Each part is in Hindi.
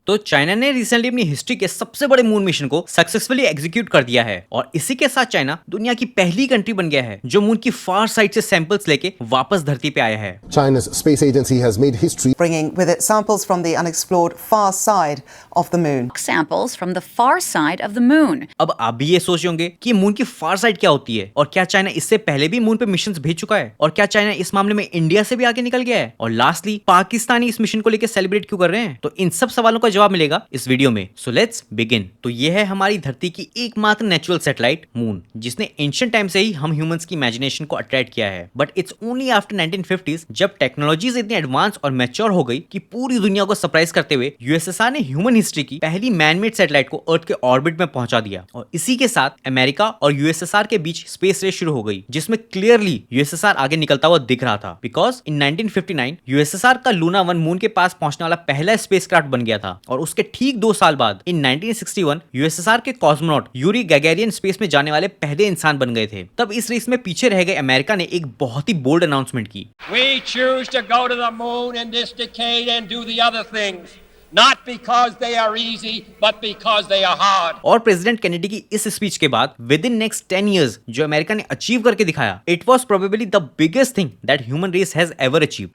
तो चाइना ने रिसेंटली अपनी हिस्ट्री के सबसे बड़े मून मिशन को सक्सेसफुली एग्जीक्यूट कर दिया है और इसी के साथ चाइना दुनिया की पहली कंट्री बन गया है जो मून की फार साइड से सैंपल्स लेके वापस धरती पे आया है। China's space agency has made history, bringing with it samples from the unexplored far side of the moon. Samples from the far side of the moon. अब आप भी ये सोच रहे होंगे कि मून की फार साइड क्या होती है और क्या चाइना इससे पहले भी मून पे मिशंस भेज चुका है और क्या चाइना इस मामले में इंडिया से भी आगे निकल गया है और लास्टली पाकिस्तानी इस मिशन को लेकर सेलिब्रेट क्यों कर रहे हैं। तो इन सब सवालों का जवाब मिलेगा इस वीडियो में। So let's begin. तो ये है हमारी धरती की एकमात्र नेचुरल सैटेलाइट मून, जिसने एंशिएंट टाइम से ही हम ह्यूमंस की इमेजिनेशन को अट्रैक्ट किया है। But it's only after 1950s जब टेक्नोलॉजीज इतनी एडवांस और मैच्योर हो गई कि पूरी दुनिया को सरप्राइज करते हुए यूएसएसआर ने ह्यूमन हिस्ट्री की पहली मैनमेड सैटेलाइट को अर्थ के ऑर्बिट में पहुंचा दिया और इसी के साथ अमेरिका और यूएसएसआर के बीच स्पेस रेस शुरू हो गई, जिसमें क्लियरली यूएसएसआर आगे निकलता हुआ दिख रहा था। बिकॉज इन 1959 यूएसएसआर का लूना 1 मून के पास पहुंचने वाला पहला स्पेसक्राफ्ट बन गया था और उसके ठीक 2 साल बाद इन 1961 यूएसएसआर के कॉस्मोनॉट यूरी गैगेरियन स्पेस में जाने वाले पहले इंसान बन गए थे। तब इस रेस में पीछे रह गए अमेरिका ने एक बहुत ही बोल्ड अनाउंसमेंट की। We choose to go to the moon in this decade and do the other things, not because they are easy, but because they are hard. और प्रेसिडेंट केनेडी की इस स्पीच के बाद विद इन नेक्स्ट 10 years जो अमेरिका ने अचीव करके दिखाया, it was probably the biggest thing that human race has ever achieved.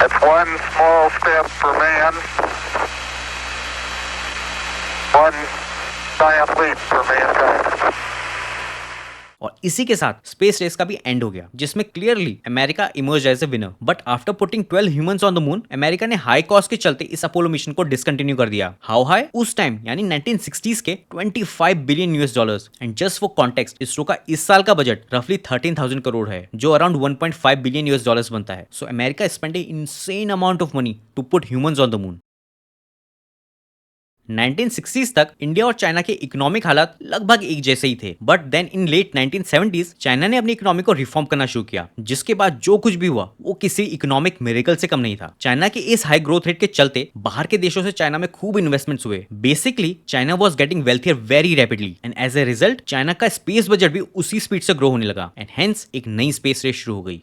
It's one small step for man, one giant leap for mankind. और इसी के साथ स्पेस रेस का भी एंड हो गया, जिसमें clearly America emerge as a winner. But after putting 12 humans on the moon, America ने हाई कॉस्ट के चलते इस अपोलो मिशन को डिसकंटिन्यू कर दिया। How high? उस टाइम यानी 1960s के 25 billion US dollars. And just for context, ISRO का इस साल का बजट रफली 13,000 करोड़ है, जो अराउंड 1.5 बिलियन यूएस डॉलर्स बनता है। So America spend a insane amount of money to put humans on the moon. 1960s तक इंडिया और चाइना के इकोनॉमिक हालात लगभग एक जैसे ही थे, but then in late 1970s China ने अपनी इकोनॉमी को रिफॉर्म करना शुरू किया, जिसके बाद जो कुछ भी हुआ वो किसी इकोनॉमिक मिरेकल से कम नहीं था। चाइना के इस हाई ग्रोथ रेट के चलते बाहर के देशों से चाइना में खूब इन्वेस्टमेंट्स हुए। Basically China was getting wealthier very rapidly and as a result China का स्पेस बजट भी उसी स्पीड से ग्रो होने लगा एंड हेंस एक नई स्पेस रेस शुरू हो गई।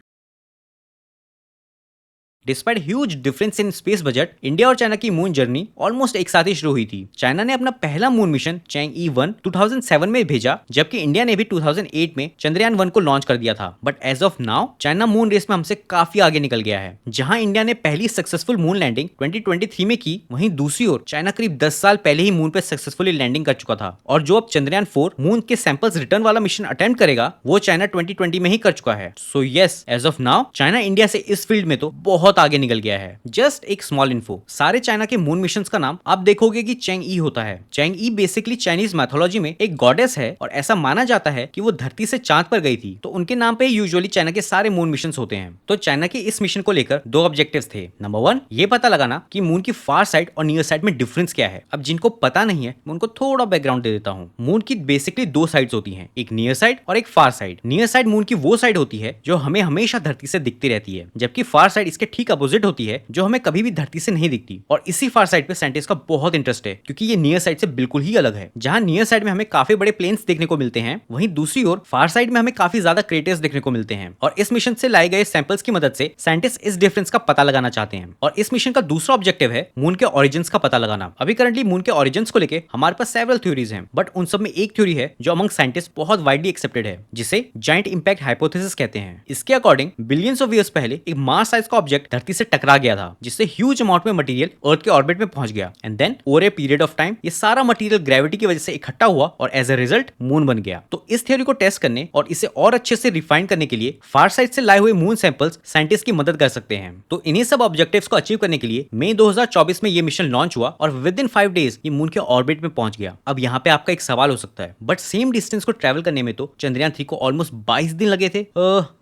Despite huge difference in space budget, India और चाइना की मून जर्नी ऑलमोस्ट एक साथ ही शुरू हुई थी। चाइना ने अपना पहला मून मिशन चैंग-ई 1 2007 में भेजा, जबकि इंडिया ने भी 2008 में चंद्रयान 1 को लॉन्च कर दिया था। But as of now China moon race में हमसे काफी आगे निकल गया है। जहां इंडिया ने पहली सक्सेसफुल मून लैंडिंग 2023 में की, वहीं दूसरी ओर चाइना करीब 10 साल पहले ही मून पर सक्सेसफुली लैंडिंग कर चुका था और जो अब चंद्रयान 4 मून के सैंपल्स रिटर्न वाला मिशन अटेम्प्ट करेगा वो चाइना 2020 में ही कर चुका है। So yes, as of now China India से इस फील्ड में तो बहुत आगे निकल गया है। जस्ट एक स्मॉल इन्फो, सारे चाइना के मून मिशंस का नाम आप देखोगे कि चैंग-ई होता है। चैंग-ई बेसिकली चाइनीज मैथोलॉजी में एक गॉडेस है और ऐसा माना जाता है कि वो धरती से चांद पर गई थी, तो उनके नाम पे यूजुअली चाइना के सारे मून मिशंस होते हैं। तो चाइना के इस मिशन को लेकर 2 ऑब्जेक्टिव्स थे। नंबर 1, ये पता लगाना कि मून की फार साइड और नियर साइड में डिफरेंस क्या है। अब जिनको पता नहीं है मैं उनको थोड़ा बैकग्राउंड दे देता हूँ। मून की बेसिकली 2 साइड्स होती हैं, एक नियर साइड और एक फार साइड। नियर साइड मून की वो साइड होती है जो हमें हमेशा धरती से दिखती रहती है, जबकि फार साइड इसके ठीक अपोजिट होती है जो हमें कभी भी धरती से नहीं दिखती। और इसी फार साइड पे साइंटिस्ट का बहुत इंटरेस्ट है, क्योंकि ये नियर साइड से बिल्कुल ही अलग है। जहां नियर साइड में हमें काफी बड़े प्लेन्स देखने को मिलते हैं, वहीं दूसरी ओर फार साइड में हमें काफी ज्यादा क्रेटर्स देखने को मिलते हैं। और इस मिशन से लाए गए सैंपल्स की मदद से साइंटिस्ट इस डिफरेंस का पता लगाना चाहते हैं। और इस मिशन का दूसरा ऑब्जेक्टिव है मून के ओरिजिन्स का पता लगाना। अभी करंटली मून के ओरिजिन्स को लेकर हमारे पास सेवरल थ्योरीज हैं, बट उन सब में एक थ्योरी है जो अमंग साइंटिस्ट बहुत वाइडली एक्सेप्टेड है, जिसे जायंट इंपैक्ट हाइपोथेसिस कहते हैं। इसके अकॉर्डिंग बिलियंस ऑफ ईयर्स पहले एक मार्स साइज का ऑब्जेक्ट धरती से टकरा गया था, जिससे ह्यूज अमाउंट में मटेरियल अर्थ के ऑर्बिट में पहुंच गया and then over a period of time ये सारा मटेरियल ग्रेविटी की वजह से इकट्ठा हुआ और एज ए रिजल्ट मून बन गया। तो इस थ्योरी को टेस्ट करने और इसे और अच्छे से रिफाइन करने के लिए फार साइड से लाए हुए मून सैंपल्स साइंटिस्ट की मदद कर सकते हैं। तो इन्हीं सब ऑब्जेक्टिव्स को अचीव करने के लिए मई 2024 में ये मिशन लॉन्च हुआ और विद इन 5 डेज ये मून के ऑर्बिट में पहुंच गया। अब यहाँ पे आपका एक सवाल हो सकता है, बट सेम डिस्टेंस को ट्रेवल करने में तो चंद्रयान 3 को ऑलमोस्ट 22 दिन लगे थे।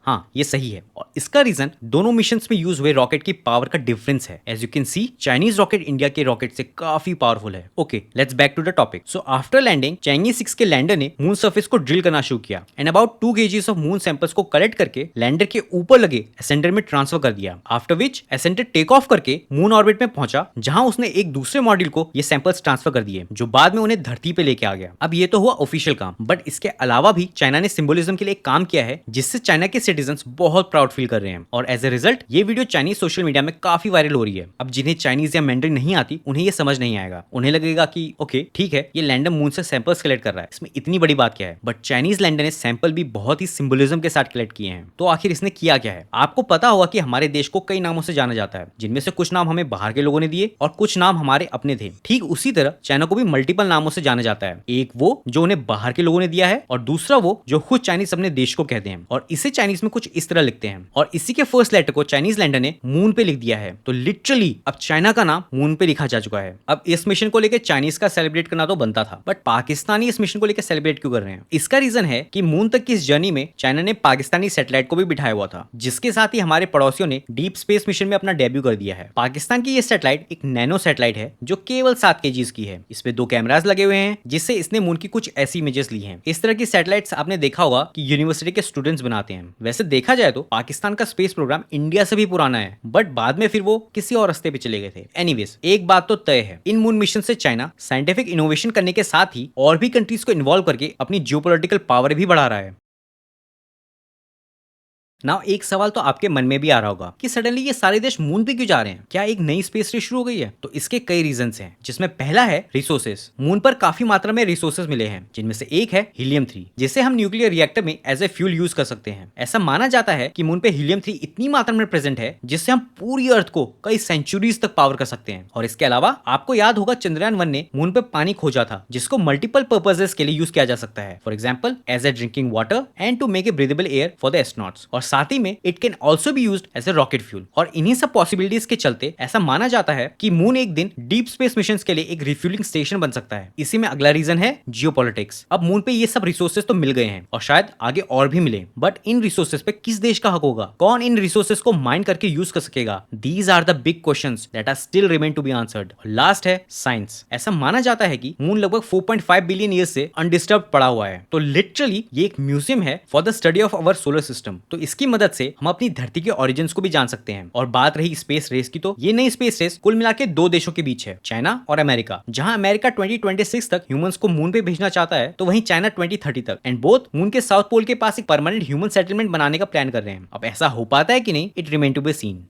हाँ, ये सही है और इसका रीजन दोनों मिशंस में यूज हुए रॉकेट की पावर का डिफरेंस है। As you can see Chinese rocket India के रॉकेट से काफी पावरफुल है। Okay, let's back to the topic. So after landing Chang'e 6 के लैंडर ने मून सरफेस को ड्रिल करना शुरू किया and about 2 kgs of moon samples को कलेक्ट करके लैंडर के ऊपर लगे एसेंडर में ट्रांसफर कर दिया। After which ascender take off करके मून ऑर्बिट में पहुंचा, जहां उसने एक दूसरे मॉड्यूल को ये सैंपल्स ट्रांसफर कर दिए, जो बाद में उन्हें धरती पे लेके आ गया। अब ये तो हुआ ऑफिशियल काम, बट इसके अलावा भी चाइना ने सिंबोलिज्म के लिए काम किया है, जिससे चाइना के सिटीजंस बहुत प्राउड फील कर रहे हैं। और एज ए रिजल्ट ये video Chinese Chinese social media में काफी वायरल हो रही है। अब जिन्हें चाइनीज या मैंड्रिन नहीं आती उन्हें ये समझ नहीं आएगा, उन्हें लगेगा कि ओके ठीक है, ये लैंडर मून से सैंपल्स कलेक्ट कर रहा है, इसमें इतनी बड़ी बात क्या है। बट चाइनीज लैंडर ने सैंपल भी बहुत ही सिंबलिज्म के साथ कलेक्ट किए हैं। तो आखिर इसने किया क्या है? आपको पता होगा कि हमारे देश को कई नामों से जाना जाता है, जिनमें से कुछ नाम हमें बाहर के लोगों ने दिए और कुछ नाम हमारे अपने थे। ठीक उसी तरह चाइना को भी मल्टीपल नामों से जाना जाता है, एक वो जो उन्हें बाहर के लोगों ने दिया है और दूसरा वो जो खुद चाइनीज अपने देश को कहते हैं और इसे चाइनीज में कुछ इस तरह लिखते हैं। और इसी के फर्स्ट लेटर को चाइनीज लैंडर ने मून पे लिख दिया है। तो लिटरली अब चाइना का नाम मून पे लिखा जा चुका है। अब इस मिशन को लेकर चाइनीज का सेलिब्रेट करना तो बनता था, बट पाकिस्तानी इस मिशन को लेकर सेलिब्रेट क्यों कर रहे हैं? इसका रीजन है कि मून तक की इस जर्नी में चाइना ने पाकिस्तानी सैटेलाइट को भी बिठाया हुआ था, जिसके साथ ही हमारे पड़ोसियों ने डीप स्पेस मिशन में अपना डेब्यू कर दिया है। पाकिस्तान की ये सैटेलाइट एक नैनो सैटेलाइट है जो केवल 7 kg की है। इसमें 2 कैमरास लगे हुए हैं जिससे इसने मून की कुछ ऐसी इमेजेस ली हैं। इस तरह की सैटेलाइट्स आपने देखा होगा कि यूनिवर्सिटी के स्टूडेंट्स बनाते हैं। वैसे देखा जाए तो पाकिस्तान का स्पेस प्रोग्राम इंडिया से भी पुराना है, बट बाद में फिर वो किसी और रास्ते पे चले गए थे। एनीवेज, एक बात तो तय है, इन मून मिशन से चाइना साइंटिफिक इनोवेशन करने के साथ ही और भी कंट्रीज को इन्वॉल्व करके अपनी जियोपॉलिटिकल पावर भी बढ़ा रहा है। नाउ एक सवाल तो आपके मन में भी आ रहा होगा कि सडनली ये सारे देश मून पे क्यों जा रहे हैं? क्या एक नई स्पेस रेस शुरू हो गई है? तो इसके कई रीजंस हैं, जिसमें पहला है रिसोर्सेस। मून पर काफी मात्रा में रिसोर्सेस मिले हैं, जिनमें से एक है हीलियम-3, जिसे हम न्यूक्लियर रिएक्टर में एज ए फ्यूल यूज कर सकते हैं। ऐसा माना जाता है कि मून पे हीलियम-3 इतनी मात्रा में प्रेजेंट है जिससे हम पूरी अर्थ को कई सेंचुरीज तक पावर कर सकते हैं। और इसके अलावा आपको याद होगा चंद्रयान 1 ने मून पे पानी खोजा था, जिसको मल्टीपल पर्पजेस के लिए यूज किया जा सकता है। For example as a drinking water and to make a breathable air for the astronauts. और साथ ही में it can also be used as a rocket fuel. और इन्हीं सब पॉसिबिलिटीज के चलते ऐसा माना जाता है कि मून एक दिन डीप स्पेस मिशन के लिए एक रिफ्यूलिंग स्टेशन बन सकता है। इसी में अगला रीजन है जियोपॉलिटिक्स। अब मून पे ये सब रिसोर्सेज तो मिल गए हैं और शायद आगे और भी मिले, बट इन रिसोर्सेज पे किस देश का हक होगा? कौन इन रिसोर्सेज को माइन करके यूज कर सकेगा? These are the big questions that are still remain to be answered. Last है साइंस। ऐसा माना जाता है कि मून लगभग 4.5 बिलियन ईयर्स से अनडिस्टर्ब पड़ा हुआ है। तो लिटरली ये एक म्यूजियम है for the study of our solar system. तो इसकी मदद से हम अपनी धरती के ओरिजिन्स को भी जान सकते हैं। और बात रही स्पेस रेस की, तो ये नई स्पेस रेस कुल मिला के 2 देशों के बीच है, चाइना और अमेरिका। जहां अमेरिका 2026 तक ह्यूमंस को मून पे भेजना चाहता है, तो वहीं चाइना 2030 तक। एंड बोथ मून के साउथ पोल के पास एक परमानेंट ह्यूमन सेटलमेंट बनाने का प्लान कर रहे हैं। अब ऐसा हो पाता है कि नहीं, it remain to be scene.